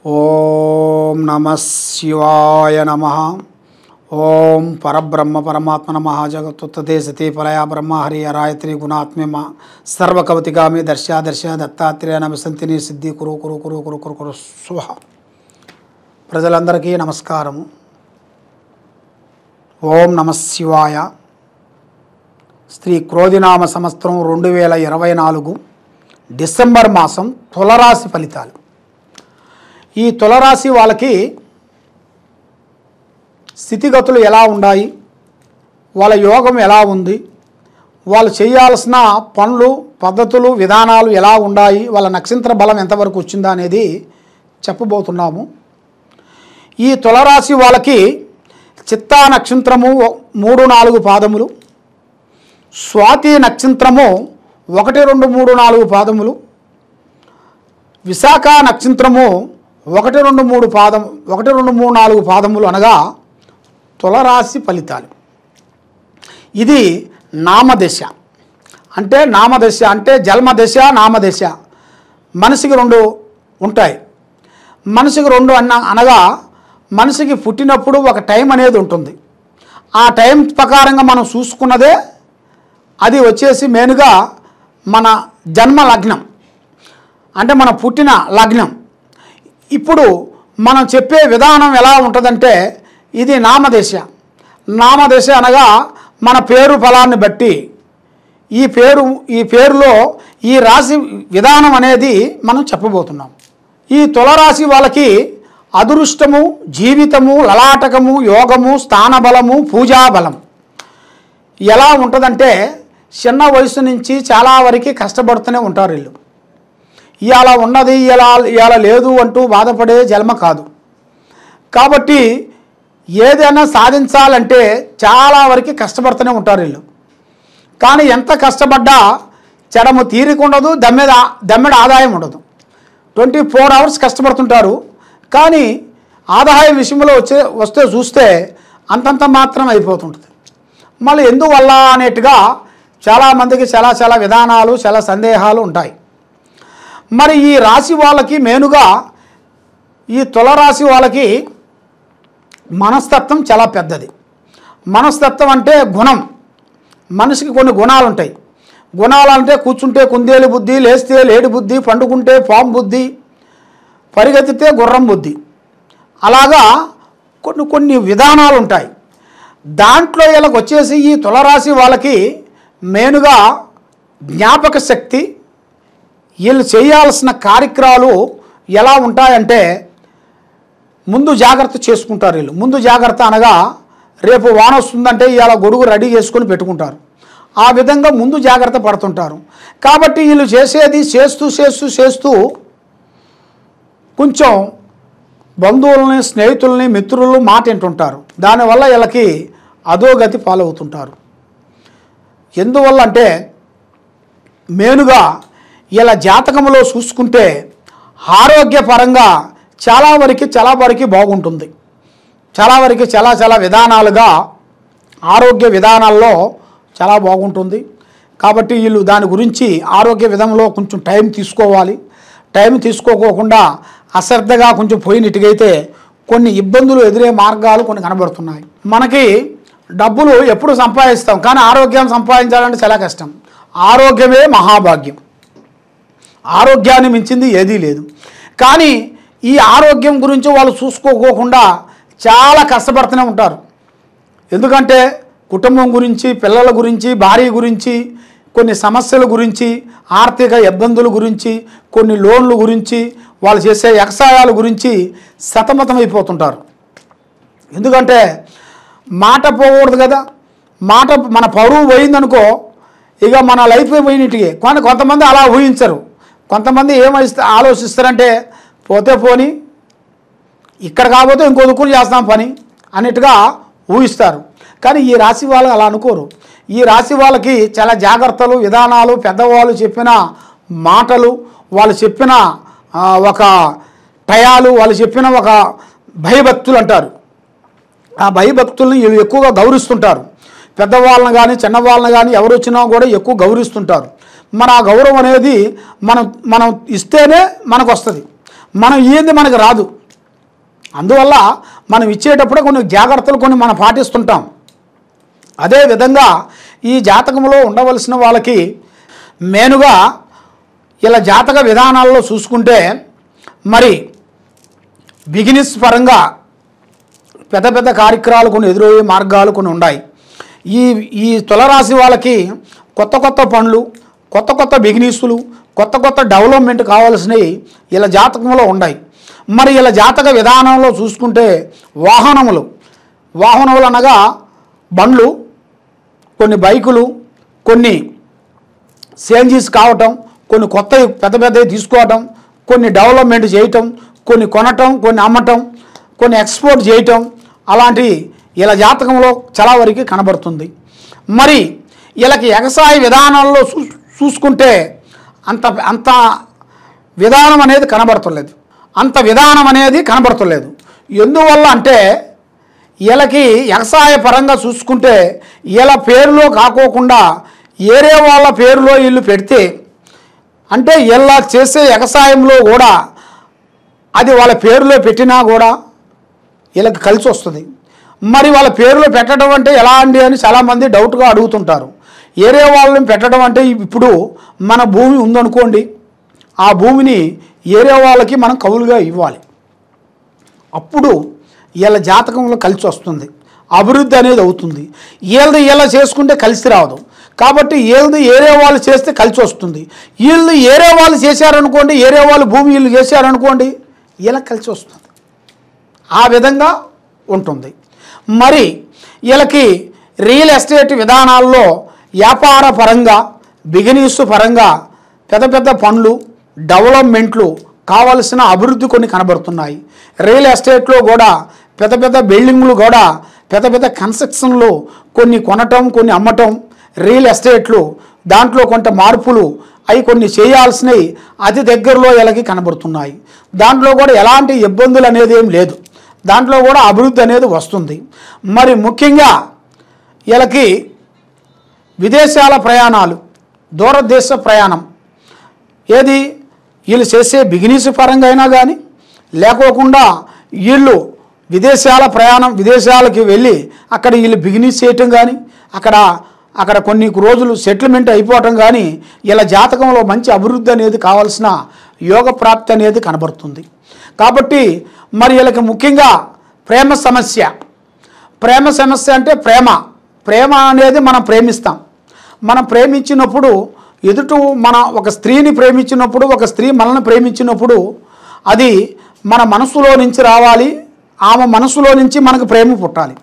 ఓం నమః శివాయ నమః. ఓం పరబ్రహ్మ పరమాత్మ నమః. జగత్తుత్తే సతీ పరయా బ్రహ్మ హరి హరాయత్రి గుణాత్మ్యమ సర్వకవతిగామి దర్శ దత్తాత్రేయ నమసంతిని సిద్ధి కురు కురు కురు కురు కురు కురు స్వహ. ప్రజలందరికీ నమస్కారము. ఓం నమః శివాయ. శ్రీ క్రోధినామ సంవత్సరం 2024 డిసెంబర్ మాసం తులరాశి ఫలితాలు. ఈ తులరాశి వాళ్ళకి స్థితిగతులు ఎలా ఉన్నాయి, వాళ్ళ యోగం ఎలా ఉంది, వాళ్ళు చేయాల్సిన పనులు పద్ధతులు విధానాలు ఎలా ఉన్నాయి, వాళ్ళ నక్షత్ర బలం ఎంతవరకు వచ్చిందా అనేది చెప్పబోతున్నాము. ఈ తులరాశి వాళ్ళకి చిత్తా నక్షత్రము 3-4 పాదములు, స్వాతి నక్షత్రము 1, 2, 3, 4 పాదములు, విశాఖ నక్షత్రము 1, 2, 3 పాదము 1, 2, 3, 4 పాదములు అనగా తులరాశి ఫలితాలు. ఇది నామదశ అంటే జన్మదశ నామదశ. మనిషికి 2 ఉంటాయి. మనిషికి 2 అనగా మనిషికి పుట్టినప్పుడు ఒక టైం అనేది ఉంటుంది. ఆ టైం ప్రకారంగా మనం చూసుకున్నదే అది వచ్చేసి మెయిన్గా మన జన్మ లగ్నం, అంటే మన పుట్టిన లగ్నం. ఇప్పుడు మనం చెప్పే విధానం ఎలా ఉంటుందంటే ఇది నామదశ. నామదశ అనగా మన పేరు ఫలాన్ని బట్టి ఈ పేరులో ఈ రాశి విధానం అనేది మనం చెప్పబోతున్నాం. ఈ తులరాశి వాళ్ళకి అదృష్టము, జీవితము, లలాటకము, యోగము, స్థానబలము, పూజాబలం ఎలా ఉంటుందంటే చిన్న వయసు నుంచి చాలా వరకు కష్టపడుతూనే ఉంటారు. వీళ్ళు ఇవాళ ఉన్నది ఇవాళ లేదు అంటూ బాధపడే జన్మ కాదు. కాబట్టి ఏదైనా సాధించాలంటే చాలా వరకు కష్టపడుతూనే ఉంటారు వీళ్ళు. కానీ ఎంత కష్టపడ్డా చెడము తీరిక ఉండదు, దమ్మెడ ఆదాయం ఉండదు. 24 hours కష్టపడుతుంటారు. కానీ ఆదాయం విషయంలో వస్తే చూస్తే అంతంత మాత్రం అయిపోతుంటుంది. మళ్ళీ ఎందువల్ల అనేట్టుగా చాలామందికి చాలా విధానాలు, చాలా సందేహాలు ఉంటాయి. మరి ఈ రాశి వాళ్ళకి మెయిన్గా ఈ తులరాశి వాళ్ళకి మనస్తత్వం చాలా పెద్దది. మనస్తత్వం అంటే గుణం. మనిషికి కొన్ని గుణాలు ఉంటాయి. గుణాలు అంటే కూర్చుంటే కుందేలు బుద్ధి, లేస్తే లేడి బుద్ధి, పండుకుంటే పాము బుద్ధి, పరిగెత్తితే గుర్రం బుద్ధి, అలాగా కొన్ని విధానాలు ఉంటాయి. దాంట్లో వీళ్ళకి వచ్చేసి ఈ తులరాశి వాళ్ళకి మెయిన్గా జ్ఞాపక శక్తి, వీళ్ళు చేయాల్సిన కార్యక్రమాలు ఎలా ఉంటాయంటే ముందు జాగ్రత్త చేసుకుంటారు. వీళ్ళు ముందు జాగ్రత్త అనగా రేపు వాన వస్తుందంటే ఇవాళ గొడుగు రెడీ చేసుకొని పెట్టుకుంటారు. ఆ విధంగా ముందు జాగ్రత్త పడుతుంటారు. కాబట్టి వీళ్ళు చేసేది చేస్తూ కొంచెం బంధువులని, స్నేహితుల్ని, మిత్రులు మాట వింటుంటారు. దానివల్ల వీళ్ళకి అధోగతి పాలవుతుంటారు. ఎందువల్ల అంటే మెయిన్గా ఇలా జాతకంలో చూసుకుంటే ఆరోగ్యపరంగా చాలా వరకు బాగుంటుంది. చాలా విధానాలుగా ఆరోగ్య విధానాల్లో చాలా బాగుంటుంది. కాబట్టి వీళ్ళు దాని గురించి ఆరోగ్య విధంలో కొంచెం టైం తీసుకోవాలి. టైం తీసుకోకుండా అశ్రద్ధగా కొంచెం పోయినట్టుగైతే కొన్ని ఇబ్బందులు ఎదురే మార్గాలు కొన్ని కనబడుతున్నాయి. మనకి డబ్బులు ఎప్పుడు సంపాదిస్తాం, కానీ ఆరోగ్యం సంపాదించాలంటే చాలా కష్టం. ఆరోగ్యమే మహాభాగ్యం. ఆరోగ్యాన్ని మించింది ఏదీ లేదు. కానీ ఈ ఆరోగ్యం గురించి వాళ్ళు చూసుకోకుండా చాలా కష్టపడుతూనే ఉంటారు. ఎందుకంటే కుటుంబం గురించి, పిల్లల గురించి, భార్య గురించి, కొన్ని సమస్యల గురించి, ఆర్థిక ఇబ్బందుల గురించి, కొన్ని లోన్ల గురించి, వాళ్ళు చేసే వ్యవసాయాల గురించి సతమతమైపోతుంటారు. ఎందుకంటే మాట పోకూడదు కదా. మాట మన పరువు పోయిందనుకో ఇక మన లైఫ్ పోయినట్టుగా. కానీ కొంతమంది అలా ఊహించరు. కొంతమంది ఆలోచిస్తారంటే పోతే పోని, ఇక్కడ కాకపోతే ఇంకో దుక్కుని చేస్తాం పని అన్నట్టుగా ఊహిస్తారు. కానీ ఈ రాశి వాళ్ళు అలా అనుకోరు. ఈ రాశి వాళ్ళకి చాలా జాగ్రత్తలు, విధానాలు, పెద్దవాళ్ళు చెప్పిన మాటలు, వాళ్ళు చెప్పిన ఒక టయాలు, వాళ్ళు చెప్పిన ఒక భయభక్తులు అంటారు. ఆ భయభక్తుల్ని ఎక్కువగా గౌరవిస్తుంటారు. పెద్దవాళ్ళని కానీ చిన్నవాళ్ళని కానీ ఎవరు వచ్చినా కూడా ఎక్కువ గౌరవిస్తుంటారు. మన ఆ గౌరవం అనేది మనం ఇస్తేనే మనకు వస్తుంది. మనం ఏంది మనకు రాదు. అందువల్ల మనం ఇచ్చేటప్పుడే కొన్ని జాగ్రత్తలు కొన్ని మనం పాటిస్తుంటాం. అదేవిధంగా ఈ జాతకంలో ఉండవలసిన వాళ్ళకి మెయిన్గా ఇలా జాతక విధానాల్లో చూసుకుంటే మరి బిగినెస్ పరంగా పెద్ద పెద్ద కార్యక్రమాలు కొన్ని ఎదురయ్యే మార్గాలు కొన్ని ఉన్నాయి. ఈ తులరాశి వాళ్ళకి కొత్త కొత్త పనులు, కొత్త కొత్త బిగినెస్లు, కొత్త కొత్త డెవలప్మెంట్ కావాల్సినవి ఇలా జాతకంలో ఉన్నాయి. మరి ఇలా జాతక విధానంలో చూసుకుంటే వాహనములు అనగా బండ్లు, కొన్ని బైకులు, కొన్ని చేంజెస్ కావటం, కొన్ని కొత్త పెద్ద పెద్దవి తీసుకోవటం, కొన్ని డెవలప్మెంట్ చేయటం, కొన్ని కొనటం, కొన్ని అమ్మటం, కొన్ని ఎక్స్పోర్ట్ చేయటం, అలాంటి ఇలా జాతకంలో చాలా వరకు కనబడుతుంది. మరి వీళ్ళకి వ్యవసాయ విధానాల్లో చూసుకుంటే అంత విధానం అనేది కనబడతలేదు. ఎందువల్ల అంటే వీళ్ళకి వ్యవసాయ పరంగా చూసుకుంటే వీళ్ళ పేరులో కాకోకుండా ఏరే వాళ్ళ పేరులో వీళ్ళు పెడితే అంటే వీళ్ళ చేసే వ్యవసాయంలో కూడా అది వాళ్ళ పేరులో పెట్టినా కూడా వీళ్ళకి కలిసి వస్తుంది. మరి వాళ్ళ పేరులో పెట్టడం అంటే ఎలా అండి అని చాలామంది డౌట్గా అడుగుతుంటారు. ఏరే వాళ్ళని పెట్టడం అంటే ఇప్పుడు మన భూమి ఉందనుకోండి, ఆ భూమిని ఏరే వాళ్ళకి మనం కవులుగా ఇవ్వాలి. అప్పుడు వీళ్ళ జాతకంలో కలిసి వస్తుంది, అభివృద్ధి అనేది అవుతుంది. వీళ్ళ చేసుకుంటే కలిసి రాదు. కాబట్టి ఏరే వాళ్ళు చేస్తే కలిసి వస్తుంది. ఏరే వాళ్ళు చేశారనుకోండి, ఏరే వాళ్ళు భూమి వీళ్ళు చేశారనుకోండి, వీళ్ళకి కలిసి వస్తుంది. ఆ విధంగా ఉంటుంది. మరి వీళ్ళకి రియల్ ఎస్టేట్ విధానాల్లో వ్యాపార పరంగా, బిజినెస్ పరంగా పెద్ద పెద్ద పనులు, డెవలప్మెంట్లు కావలసిన అభివృద్ధి కొన్ని కనబడుతున్నాయి. రియల్ ఎస్టేట్లో కూడా పెద్ద పెద్ద బిల్డింగ్లు కూడా పెద్ద పెద్ద కన్స్ట్రక్షన్లు కొన్ని కొనటం, కొన్ని అమ్మటం, రియల్ ఎస్టేట్లు దాంట్లో కొంత మార్పులు అవి కొన్ని చేయాల్సినవి అతి దగ్గరలో వీళ్ళకి కనబడుతున్నాయి. దాంట్లో కూడా ఎలాంటి ఇబ్బందులు అనేది ఏం లేదు. దాంట్లో కూడా అభివృద్ధి అనేది వస్తుంది. మరి ముఖ్యంగా వీళ్ళకి విదేశాల ప్రయాణాలు, దూరదేశ ప్రయాణం ఏది వీళ్ళు చేసే బిజినెస్ పరంగా అయినా కానీ లేకోకుండా వీళ్ళు విదేశాల ప్రయాణం, విదేశాలకి వెళ్ళి అక్కడ వీళ్ళు బిజినెస్ చేయటం కానీ అక్కడ కొన్ని రోజులు సెటిల్మెంట్ అయిపోవటం కానీ ఇలా జాతకంలో మంచి అభివృద్ధి అనేది కావాల్సిన యోగ ప్రాప్తి అనేది కనబడుతుంది. కాబట్టి మరి వీళ్ళకి ముఖ్యంగా ప్రేమ సమస్య అంటే ప్రేమ అనేది మనం ప్రేమిస్తాం. మనం ప్రేమించినప్పుడు మన ఒక స్త్రీని ప్రేమించినప్పుడు, ఒక స్త్రీ మనల్ని ప్రేమించినప్పుడు అది మన మనసులో నుంచి రావాలి. ఆమె మనసులో నుంచి మనకు ప్రేమ పుట్టాలి.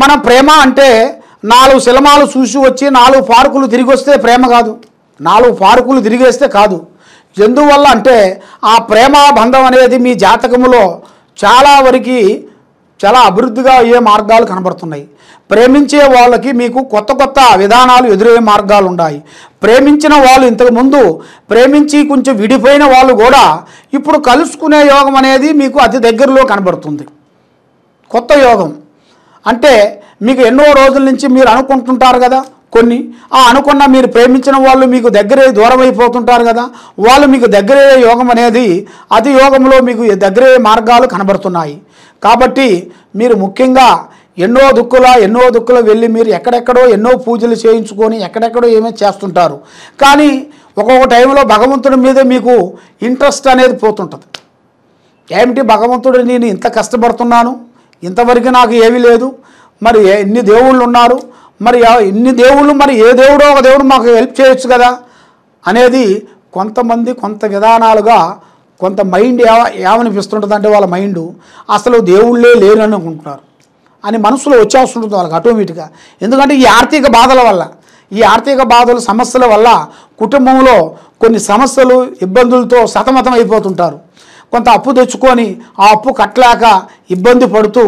మన ప్రేమ అంటే 4 సినిమాలు చూసి వచ్చి 4 పార్కులు తిరిగి వస్తే ప్రేమ కాదు, 4 పార్కులు తిరిగేస్తే కాదు. ఎందువల్ల అంటే ఆ ప్రేమ బంధం అనేది మీ జాతకములో చాలా వరకు చాలా అభివృద్ధిగా అయ్యే మార్గాలు కనబడుతున్నాయి. ప్రేమించే వాళ్ళకి మీకు కొత్త కొత్త విధానాలు ఎదురయ్యే మార్గాలు ఉన్నాయి. ప్రేమించిన వాళ్ళు ఇంతకుముందు ప్రేమించి కొంచెం విడిపోయిన వాళ్ళు కూడా ఇప్పుడు కలుసుకునే యోగం అనేది మీకు అతి దగ్గరలో కనబడుతుంది. కొత్త యోగం అంటే మీకు ఎన్నో రోజుల నుంచి మీరు అనుకుంటుంటారు కదా, కొన్ని అనుకున్న మీరు ప్రేమించిన వాళ్ళు మీకు దగ్గరే దూరం అయిపోతుంటారు కదా, వాళ్ళు మీకు దగ్గరే యోగం అనేది అతి యోగంలో మీకు దగ్గరే మార్గాలు కనబడుతున్నాయి. కాబట్టి మీరు ముఖ్యంగా ఎన్నో దుక్కుల వెళ్ళి మీరు ఎక్కడెక్కడో ఎన్నో పూజలు చేయించుకొని ఎక్కడెక్కడో ఏమో చేస్తుంటారు. కానీ ఒక్కొక్క టైంలో భగవంతుడి మీద మీకు ఇంట్రెస్ట్ అనేది పోతుంటుంది. ఏమిటి భగవంతుడు, నేను ఇంత కష్టపడుతున్నాను, ఇంతవరకు నాకు ఏమీ లేదు, మరి ఎన్ని దేవుళ్ళు ఉన్నారు, మరి ఇన్ని దేవుళ్ళు, మరి ఏ దేవుడో ఒక దేవుడు మాకు హెల్ప్ చేయొచ్చు కదా అనేది కొంతమంది కొంత విధానాలుగా కొంత మైండ్ ఏమనిపిస్తుంటుంది అంటే వాళ్ళ మైండ్ అసలు దేవుళ్ళే లేరు అని అనుకుంటున్నారు అని మనసులో వచ్చేస్తుంటుంది వాళ్ళకి ఆటోమేటిక్గా. ఎందుకంటే ఈ ఆర్థిక బాధలు సమస్యల వల్ల కుటుంబంలో కొన్ని సమస్యలు ఇబ్బందులతో సతమతం అయిపోతుంటారు. కొంత అప్పు తెచ్చుకొని ఆ అప్పు కట్టలేక ఇబ్బంది పడుతూ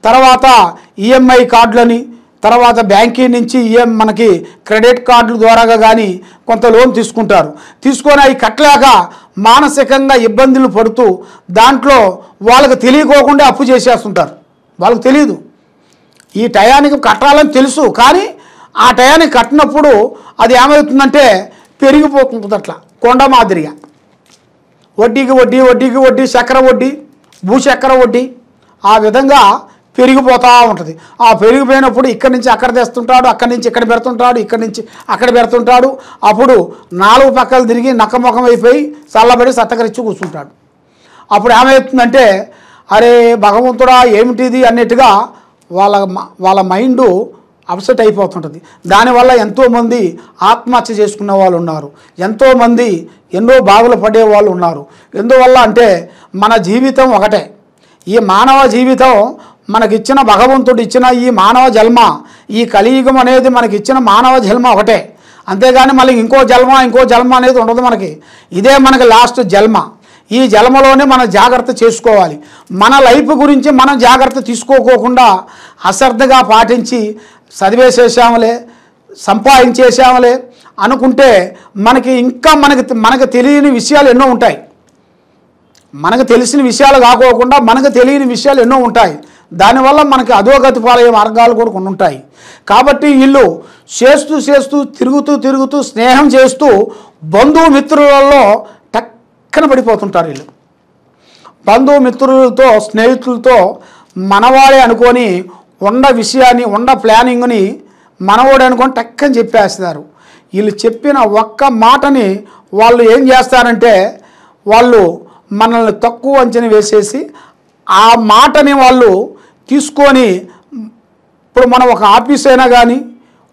తర్వాత ఈఎంఐ కార్డులని తర్వాత బ్యాంకీ నుంచి మనకి క్రెడిట్ కార్డుల ద్వారాగా కానీ కొంత లోన్ తీసుకొని అవి కట్టలేక మానసికంగా ఇబ్బందులు పడుతూ దాంట్లో వాళ్ళకి తెలియకోకుండా అప్పు చేసేస్తుంటారు. వాళ్ళకి తెలియదు, ఈ టయానికి కట్టాలని తెలుసు, కానీ ఆ టయానికి కట్టినప్పుడు అది ఏమవుతుందంటే పెరిగిపోతుంటుంది. అట్లా కొండ మాదిరిగా వడ్డీకి వడ్డీ, చక్కెర వడ్డీ, భూచక్కెర వడ్డీ ఆ విధంగా పెరిగిపోతూ ఉంటుంది. ఆ పెరిగిపోయినప్పుడు ఇక్కడి నుంచి అక్కడ తెస్తుంటాడు, అక్కడి నుంచి ఇక్కడ పెడుతుంటాడు, ఇక్కడి నుంచి అక్కడ పెడుతుంటాడు. అప్పుడు 4 పక్కలు తిరిగి నక్కముఖం అయిపోయి చల్లబడి సత్తకరిచ్చి కూర్చుంటాడు. అప్పుడు ఏమవుతుందంటే, అరే భగవంతుడా ఏమిటిది అన్నట్టుగా వాళ్ళ మైండు అప్సెట్ అయిపోతుంటుంది. దానివల్ల ఎంతోమంది ఆత్మహత్య చేసుకున్న వాళ్ళు ఉన్నారు, ఎంతోమంది ఎన్నో బాధలు పడే వాళ్ళు ఉన్నారు. ఎందువల్ల అంటే మన జీవితం ఒకటే, ఈ మానవ జీవితం మనకిచ్చిన భగవంతుడు ఇచ్చిన ఈ మానవ జన్మ, ఈ కలియుగం అనేది మనకిచ్చిన మానవ జన్మ ఒకటే. అంతేగాని మళ్ళీ ఇంకో జన్మ అనేది ఉండదు మనకి. ఇదే మనకి లాస్ట్ జన్మ. ఈ జన్మలోనే మనం జాగ్రత్త చేసుకోవాలి. మన లైఫ్ గురించి మనం జాగ్రత్త తీసుకోకుండా అశ్రద్ధగా పాటించి చదివేసేసాములే, సంపాదించేసాములే అనుకుంటే మనకి ఇంకా మనకు తెలియని విషయాలు ఎన్నో ఉంటాయి. మనకు తెలిసిన విషయాలు కాకోకుండా మనకు తెలియని విషయాలు ఎన్నో ఉంటాయి. దానివల్ల మనకి అధోగతి పాలయ్యే మార్గాలు కూడా కొన్ని ఉంటాయి. కాబట్టి వీళ్ళు చేస్తూ తిరుగుతూ స్నేహం చేస్తూ బంధుమిత్రులలో టక్కన పడిపోతుంటారు. వీళ్ళు బంధుమిత్రులతో స్నేహితులతో మనవాడే అనుకొని ఉన్న విషయాన్ని ఉన్న ప్లానింగ్ని మనవాడే అనుకొని టక్కని చెప్పేస్తారు. వీళ్ళు చెప్పిన ఒక్క మాటని వాళ్ళు ఏం చేస్తారంటే, వాళ్ళు మనల్ని తక్కువ అంచనా వేసేసి ఆ మాటని వాళ్ళు తీసుకొని, ఇప్పుడు మనం ఒక ఆఫీస్ అయినా కానీ,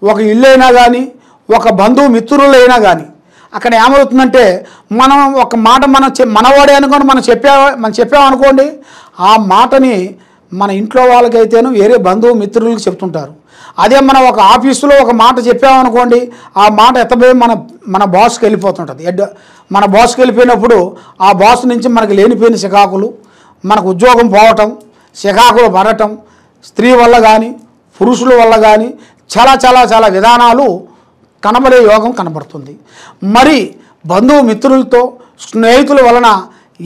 ఒక ఇల్లు అయినా కానీ, ఒక బంధుమిత్రులైనా కానీ, అక్కడ ఏమవుతుందంటే మనం ఒక మాట మనవాడే అనుకోని మనం చెప్పామనుకోండి, ఆ మాటని మన ఇంట్లో వాళ్ళకైతేనూ వేరే బంధుమిత్రులకు చెప్తుంటారు. అదే మనం ఒక ఆఫీసులో ఒక మాట చెప్పామనుకోండి, ఆ మాట ఎత్తపోయి మన బాస్కి వెళ్ళిపోతుంటుంది. మన బాస్కి వెళ్ళిపోయినప్పుడు ఆ బాస్ నుంచి మనకు లేనిపోయిన చికాకులు, మనకు ఉద్యోగం పోవటం, చికాకులు పడటం, స్త్రీ వల్ల కానీ పురుషుల వల్ల కానీ చాలా విధానాలు కనబడే యోగం కనబడుతుంది. మరి బంధుమిత్రులతో స్నేహితుల వలన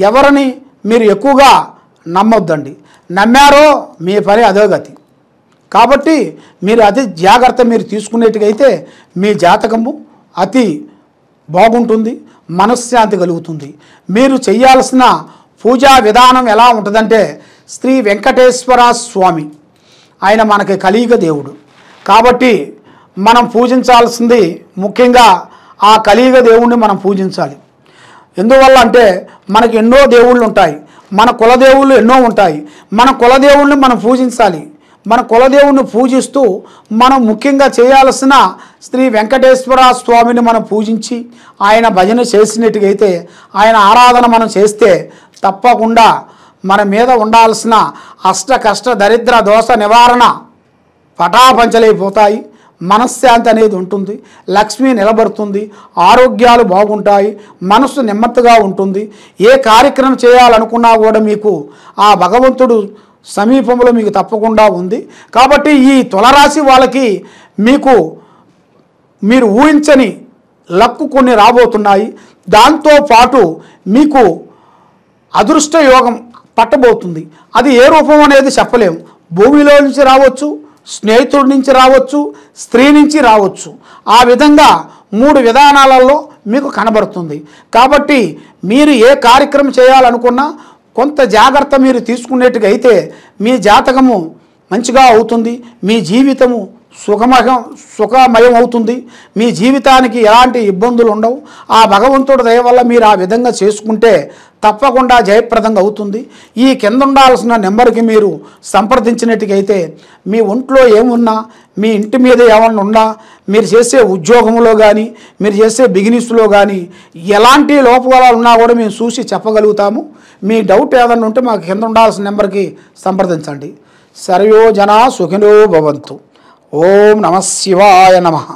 ఎవరిని మీరు ఎక్కువగా నమ్మొద్దండి. నమ్మారో మీ పని అధోగతి. కాబట్టి మీరు అతి జాగ్రత్త మీరు తీసుకునేట్టుగైతే మీ జాతకము అతి బాగుంటుంది, మనశ్శాంతి కలుగుతుంది. మీరు చేయాల్సిన పూజా విధానం ఎలా ఉంటుందంటే, శ్రీ వెంకటేశ్వర స్వామి ఆయన మనకి కలియుగ దేవుడు. కాబట్టి మనం పూజించాల్సింది ముఖ్యంగా ఆ కలియుగ దేవుణ్ణి మనం పూజించాలి. ఎందువల్ల అంటే మనకి ఎన్నో దేవుళ్ళు ఉంటాయి, మన కులదేవుళ్ళు ఎన్నో ఉంటాయి. మన కులదేవుళ్ళని మనం పూజించాలి. మన కులదేవుని పూజిస్తూ మనం ముఖ్యంగా చేయాల్సిన శ్రీ వెంకటేశ్వర స్వామిని మనం పూజించి ఆయన భజన చేసినట్టుగైతే, ఆయన ఆరాధన మనం చేస్తే తప్పకుండా మన మీద ఉండాల్సిన అష్ట కష్ట దరిద్ర దోష నివారణ పటాపంచలైపోతాయి. మనశ్శాంతి అనేది ఉంటుంది, లక్ష్మి నిలబడుతుంది, ఆరోగ్యాలు బాగుంటాయి, మనసు నెమ్మదిగా ఉంటుంది. ఏ కార్యక్రమం చేయాలనుకున్నా కూడా మీకు ఆ భగవంతుడు సమీపంలో మీకు తప్పకుండా ఉంది. కాబట్టి ఈ తులరాశి వాళ్ళకి మీరు ఊహించని లక్కు కొన్ని రాబోతున్నాయి. దాంతోపాటు మీకు అదృష్ట యోగం పట్టబోతుంది. అది ఏ రూపం అనేది చెప్పలేము. భూమిలో నుంచి రావచ్చు, స్నేహితుడి నుంచి రావచ్చు, స్త్రీ నుంచి రావచ్చు. ఆ విధంగా 3 విధానాలలో మీకు కనబడుతుంది. కాబట్టి మీరు ఏ కార్యక్రమం చేయాలనుకున్నా కొంత జాగ్రత్త మీరు తీసుకునేట్టుగా అయితే మీ జాతకము మంచిగా అవుతుంది, మీ జీవితము సుఖమయం అవుతుంది, మీ జీవితానికి ఎలాంటి ఇబ్బందులు ఉండవు. ఆ భగవంతుడి దయ వల్ల మీరు ఆ విధంగా చేసుకుంటే తప్పకుండా జయప్రదంగా అవుతుంది. ఈ కింద ఉండాల్సిన నెంబర్కి మీరు సంప్రదించినట్టుగైతే మీ ఒంట్లో ఏమున్నా, మీ ఇంటి మీద ఏమన్నా ఉన్నా, మీరు చేసే ఉద్యోగంలో కానీ, మీరు చేసే బిజినెస్లో కానీ ఎలాంటి లోపాలు ఉన్నా కూడా మేము చూసి చెప్పగలుగుతాము. మీ డౌట్ ఏదన్నా ఉంటే మాకు కింద ఉండాల్సిన నెంబర్కి సంప్రదించండి. సర్వో జనా సుఖినో భవంతు. ఓం నమః శివాయ నమః.